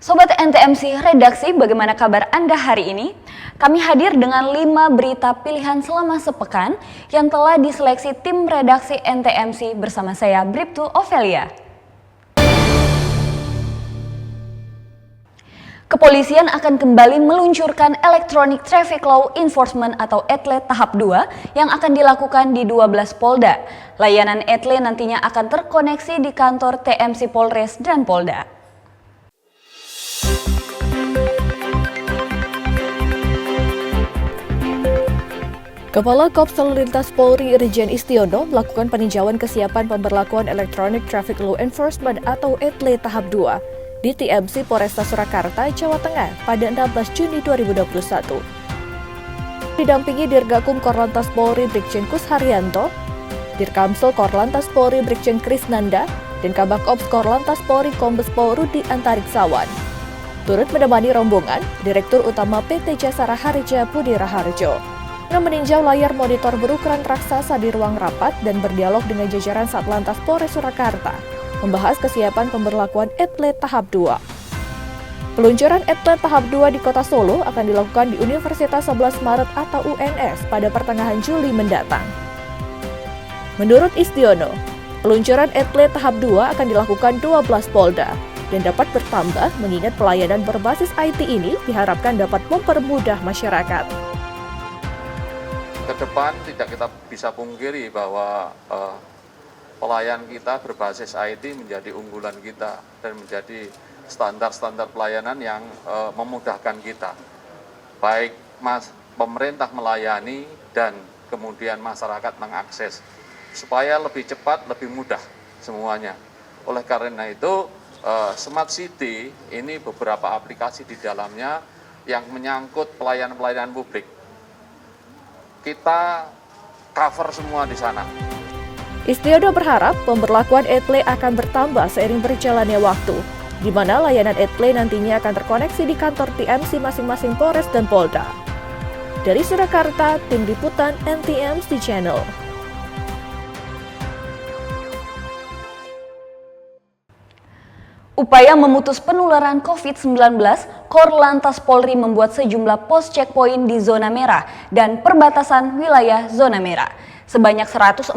Sobat NTMC Redaksi, bagaimana kabar Anda hari ini? Kami hadir dengan 5 berita pilihan selama sepekan yang telah diseleksi tim redaksi NTMC bersama saya, Bribtu Ovelia. Kepolisian akan kembali meluncurkan Electronic Traffic Law Enforcement atau ETLE tahap 2 yang akan dilakukan di 12 Polda. Layanan ETLE nantinya akan terkoneksi di kantor TMC Polres dan Polda. Kepala Korps Lalu Lintas Polri Irjen Istiono melakukan peninjauan kesiapan pemberlakuan Electronic Traffic Law Enforcement atau ETLE tahap 2 di TMC Polresta Surakarta, Jawa Tengah pada 16 Juni 2021. Didampingi Dirgakum Korlantas Polri Brigjen Kus Haryanto, Dirkamsel Korlantas Polri Brigjen Krisnanda, dan Kabak Ops Korlantas Polri Kombes Pol Rudi Antariksawan. Turut menemani rombongan Direktur Utama PT Jasara Harja Budi Raharjo meninjau layar monitor berukuran raksasa di ruang rapat dan berdialog dengan jajaran Satlantas Polres Surakarta, membahas kesiapan pemberlakuan ETLE tahap 2. Peluncuran ETLE tahap 2 di Kota Solo akan dilakukan di Universitas 11 Maret atau UNS pada pertengahan Juli mendatang. Menurut Istiono, peluncuran ETLE tahap 2 akan dilakukan 12 Polda dan dapat bertambah mengingat pelayanan berbasis IT ini diharapkan dapat mempermudah masyarakat. Ke depan tidak kita bisa pungkiri bahwa pelayan kita berbasis IT menjadi unggulan kita dan menjadi standar-standar pelayanan yang memudahkan kita. Baik pemerintah melayani dan kemudian masyarakat mengakses supaya lebih cepat, lebih mudah semuanya. Oleh karena itu Smart City ini beberapa aplikasi di dalamnya yang menyangkut pelayanan-pelayanan publik. Kita cover semua di sana. Istiono berharap pemberlakuan ETLE akan bertambah seiring berjalannya waktu, di mana layanan ETLE nantinya akan terkoneksi di kantor TMC masing-masing Polres dan Polda. Dari Surakarta, Tim Liputan NTMC Channel. Upaya memutus penularan COVID-19, Korlantas Polri membuat sejumlah pos checkpoint di zona merah dan perbatasan wilayah zona merah. Sebanyak 143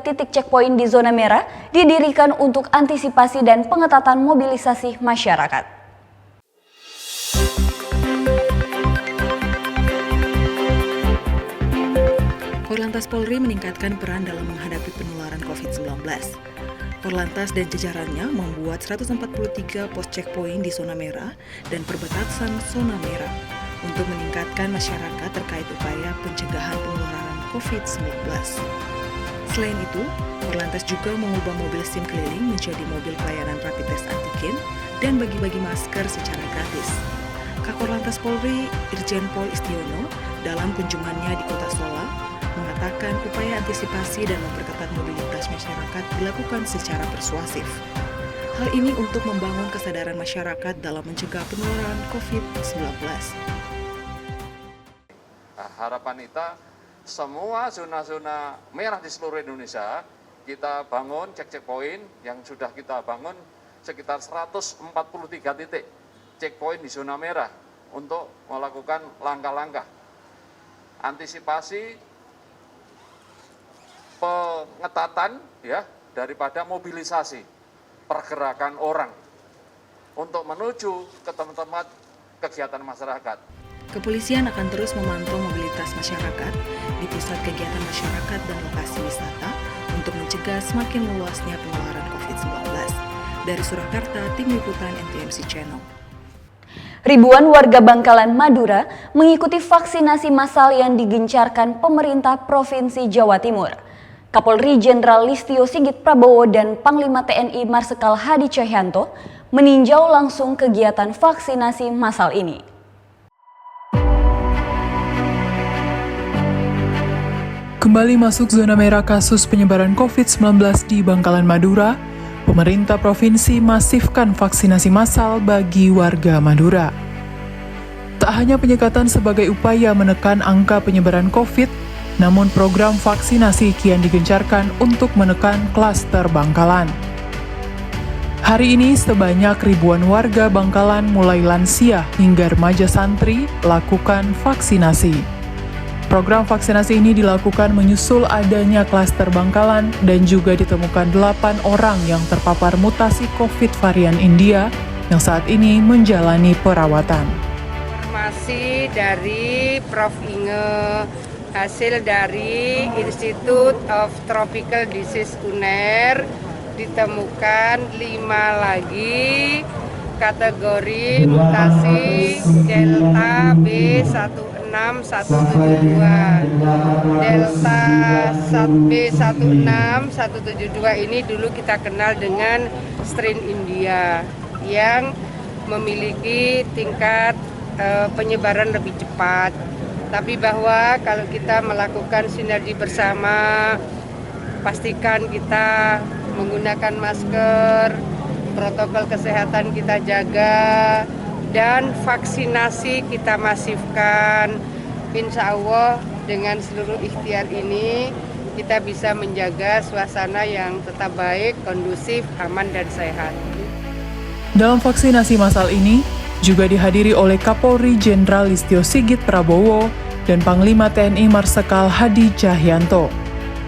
titik checkpoint di zona merah didirikan untuk antisipasi dan pengetatan mobilisasi masyarakat. Korlantas Polri meningkatkan peran dalam menghadapi penularan COVID-19. Korlantas dan jajarannya membuat 143 pos checkpoint di zona merah dan perbatasan zona merah untuk meningkatkan masyarakat terkait upaya pencegahan penularan COVID-19. Selain itu, Korlantas juga mengubah mobil SIM keliling menjadi mobil pelayanan rapid test antigen dan bagi-bagi masker secara gratis. Kakor Polri Irjen Pol Istiono dalam kunjungannya di Kota Solo mengatakan upaya antisipasi dan memperketat mobilitas masyarakat dilakukan secara persuasif. Hal ini untuk membangun kesadaran masyarakat dalam mencegah penularan COVID-19. Nah, harapan kita semua zona-zona merah di seluruh Indonesia kita bangun checkpoint yang sudah kita bangun sekitar 143 titik checkpoint di zona merah untuk melakukan langkah-langkah antisipasi pengetatan ya daripada mobilisasi pergerakan orang untuk menuju ke tempat-tempat kegiatan masyarakat. Kepolisian akan terus memantau mobilitas masyarakat di pusat kegiatan masyarakat dan lokasi wisata untuk mencegah semakin meluasnya penularan COVID-19. Dari Surakarta, Tim Liputan NTMC Channel. Ribuan warga Bangkalan, Madura mengikuti vaksinasi massal yang digencarkan pemerintah Provinsi Jawa Timur. Kapolri Jenderal Listio Sigit Prabowo dan Panglima TNI Marsikal Hadi Cahyanto meninjau langsung kegiatan vaksinasi massal ini. Kembali masuk zona merah kasus penyebaran COVID-19 di Bangkalan, Madura, pemerintah provinsi masifkan vaksinasi massal bagi warga Madura. Tak hanya penyekatan sebagai upaya menekan angka penyebaran COVID, namun program vaksinasi kian digencarkan untuk menekan klaster Bangkalan. Hari ini sebanyak ribuan warga Bangkalan mulai lansia hingga remaja santri lakukan vaksinasi. Program vaksinasi ini dilakukan menyusul adanya klaster Bangkalan dan juga ditemukan 8 orang yang terpapar mutasi COVID varian India yang saat ini menjalani perawatan. Informasi dari Prof. Inge, hasil dari Institute of Tropical Disease UNER, ditemukan 5 lagi kategori mutasi Delta B16172. Delta B16172 ini dulu kita kenal dengan strain India yang memiliki tingkat penyebaran lebih cepat. Tapi bahwa kalau kita melakukan sinergi bersama, pastikan kita menggunakan masker, protokol kesehatan kita jaga, dan vaksinasi kita masifkan. Insya Allah dengan seluruh ikhtiar ini kita bisa menjaga suasana yang tetap baik, kondusif, aman, dan sehat. Dalam vaksinasi massal ini juga dihadiri oleh Kapolri Jenderal Listio Sigit Prabowo dan Panglima TNI Marsikal Hadi Cahyanto.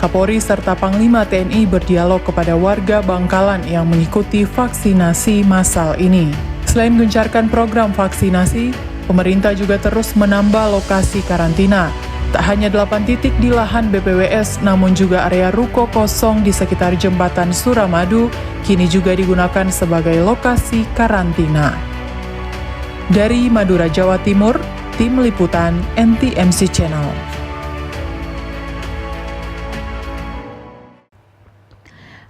Kapolri serta Panglima TNI berdialog kepada warga Bangkalan yang mengikuti vaksinasi massal ini. Selain gencarkan program vaksinasi, pemerintah juga terus menambah lokasi karantina. Tak hanya 8 titik di lahan BPWS, namun juga area ruko kosong di sekitar jembatan Suramadu kini juga digunakan sebagai lokasi karantina. Dari Madura, Jawa Timur, Tim Liputan NTMC Channel.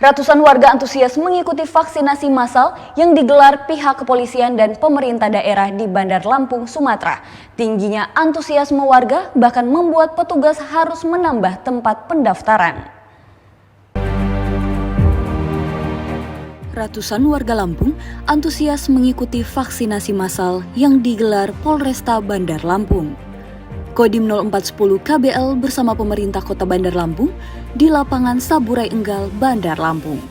Ratusan warga antusias mengikuti vaksinasi massal yang digelar pihak kepolisian dan pemerintah daerah di Bandar Lampung, Sumatera. Tingginya antusiasme warga bahkan membuat petugas harus menambah tempat pendaftaran. Ratusan warga Lampung antusias mengikuti vaksinasi massal yang digelar Polresta Bandar Lampung. Kodim 0410 KBL bersama pemerintah Kota Bandar Lampung di lapangan Saburai Enggal, Bandar Lampung.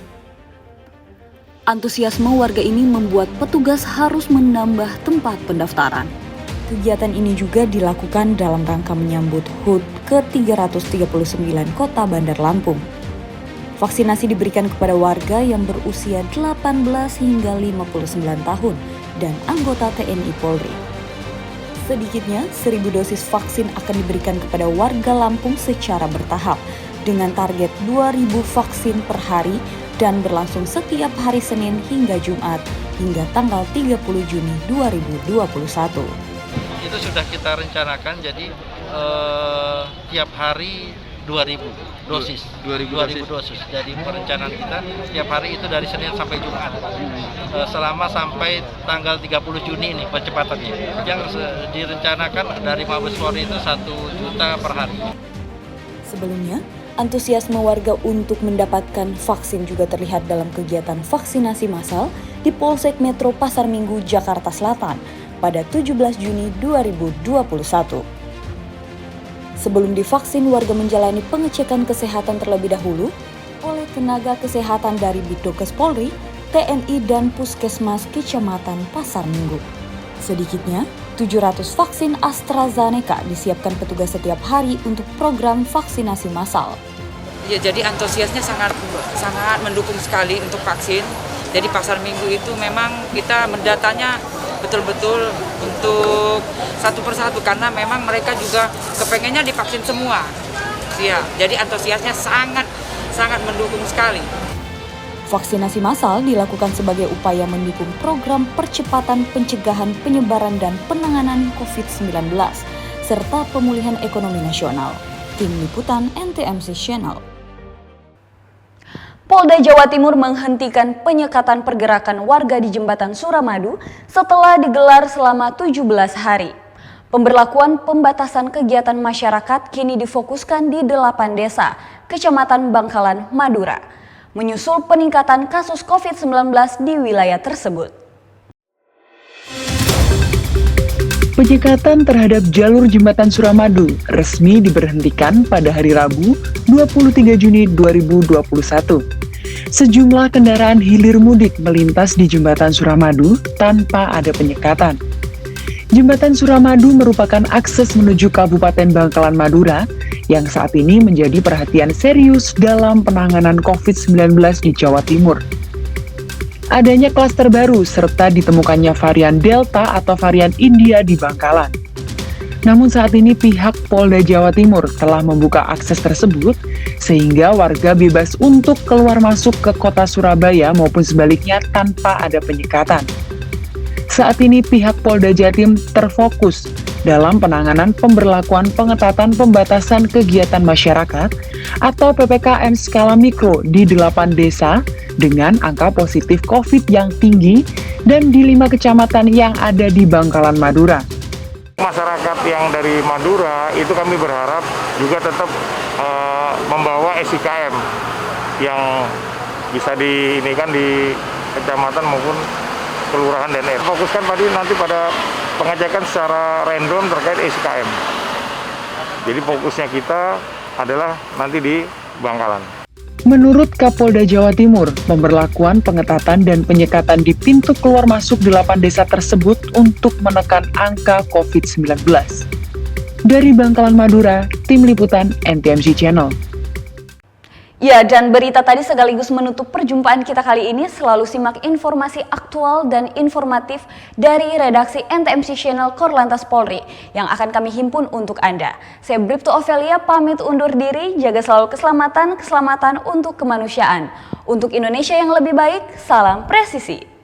Antusiasme warga ini membuat petugas harus menambah tempat pendaftaran. Kegiatan ini juga dilakukan dalam rangka menyambut HUT ke-339 Kota Bandar Lampung. Vaksinasi diberikan kepada warga yang berusia 18 hingga 59 tahun dan anggota TNI Polri. Sedikitnya 1.000 dosis vaksin akan diberikan kepada warga Lampung secara bertahap dengan target 2.000 vaksin per hari dan berlangsung setiap hari Senin hingga Jumat hingga tanggal 30 Juni 2021. Itu sudah kita rencanakan, jadi tiap hari 2.000 dosis. 2.000 dosis. Jadi perencanaan kita tiap hari itu dari Senin sampai Jumat. Selama sampai tanggal 30 Juni ini percepatannya. Yang direncanakan dari Mabes Polri itu 1 juta per hari. Sebelumnya, antusiasme warga untuk mendapatkan vaksin juga terlihat dalam kegiatan vaksinasi massal di Polsek Metro Pasar Minggu, Jakarta Selatan pada 17 Juni 2021. Sebelum divaksin, warga menjalani pengecekan kesehatan terlebih dahulu oleh tenaga kesehatan dari Bitdokes Polri, TNI, dan Puskesmas Kecamatan Pasar Minggu. Sedikitnya, 700 vaksin AstraZeneca disiapkan petugas setiap hari untuk program vaksinasi massal. Ya, jadi antusiasnya sangat mendukung sekali untuk vaksin. Jadi Pasar Minggu itu memang kita mendatanya betul-betul untuk satu persatu karena memang mereka juga kepengennya divaksin semua. Ya, jadi antusiasnya sangat mendukung sekali. Vaksinasi massal dilakukan sebagai upaya mendukung program percepatan pencegahan penyebaran dan penanganan COVID-19 serta pemulihan ekonomi nasional. Tim Liputan NTMC Channel. Polda Jawa Timur menghentikan penyekatan pergerakan warga di Jembatan Suramadu setelah digelar selama 17 hari. Pemberlakuan pembatasan kegiatan masyarakat kini difokuskan di 8 desa, Kecamatan Bangkalan, Madura, menyusul peningkatan kasus COVID-19 di wilayah tersebut. Penyekatan terhadap jalur Jembatan Suramadu resmi diberhentikan pada hari Rabu 23 Juni 2021. Sejumlah kendaraan hilir mudik melintas di Jembatan Suramadu tanpa ada penyekatan. Jembatan Suramadu merupakan akses menuju Kabupaten Bangkalan Madura yang saat ini menjadi perhatian serius dalam penanganan COVID-19 di Jawa Timur. Adanya klaster baru serta ditemukannya varian Delta atau varian India di Bangkalan. Namun saat ini pihak Polda Jawa Timur telah membuka akses tersebut sehingga warga bebas untuk keluar masuk ke kota Surabaya maupun sebaliknya tanpa ada penyekatan. Saat ini pihak Polda Jatim terfokus dalam penanganan pemberlakuan pengetatan pembatasan kegiatan masyarakat atau PPKM skala mikro di 8 desa dengan angka positif COVID yang tinggi dan di 5 kecamatan yang ada di Bangkalan Madura. Masyarakat yang dari Madura itu kami berharap juga tetap membawa SIKM yang bisa di kecamatan maupun kelurahan dan RT. Fokuskan nanti pada pengecekan secara random terkait SIKM. Jadi fokusnya kita adalah nanti di Bangkalan. Menurut Kapolda Jawa Timur, pemberlakuan pengetatan dan penyekatan di pintu keluar masuk 8 desa tersebut untuk menekan angka COVID-19. Dari Bangkalan Madura, Tim Liputan NTMC Channel. Ya, dan berita tadi sekaligus menutup perjumpaan kita kali ini. Selalu simak informasi aktual dan informatif dari redaksi NTMC Channel Korlantas Polri yang akan kami himpun untuk Anda. Saya Bribtu Ofelia pamit undur diri, jaga selalu keselamatan untuk kemanusiaan. Untuk Indonesia yang lebih baik, salam presisi.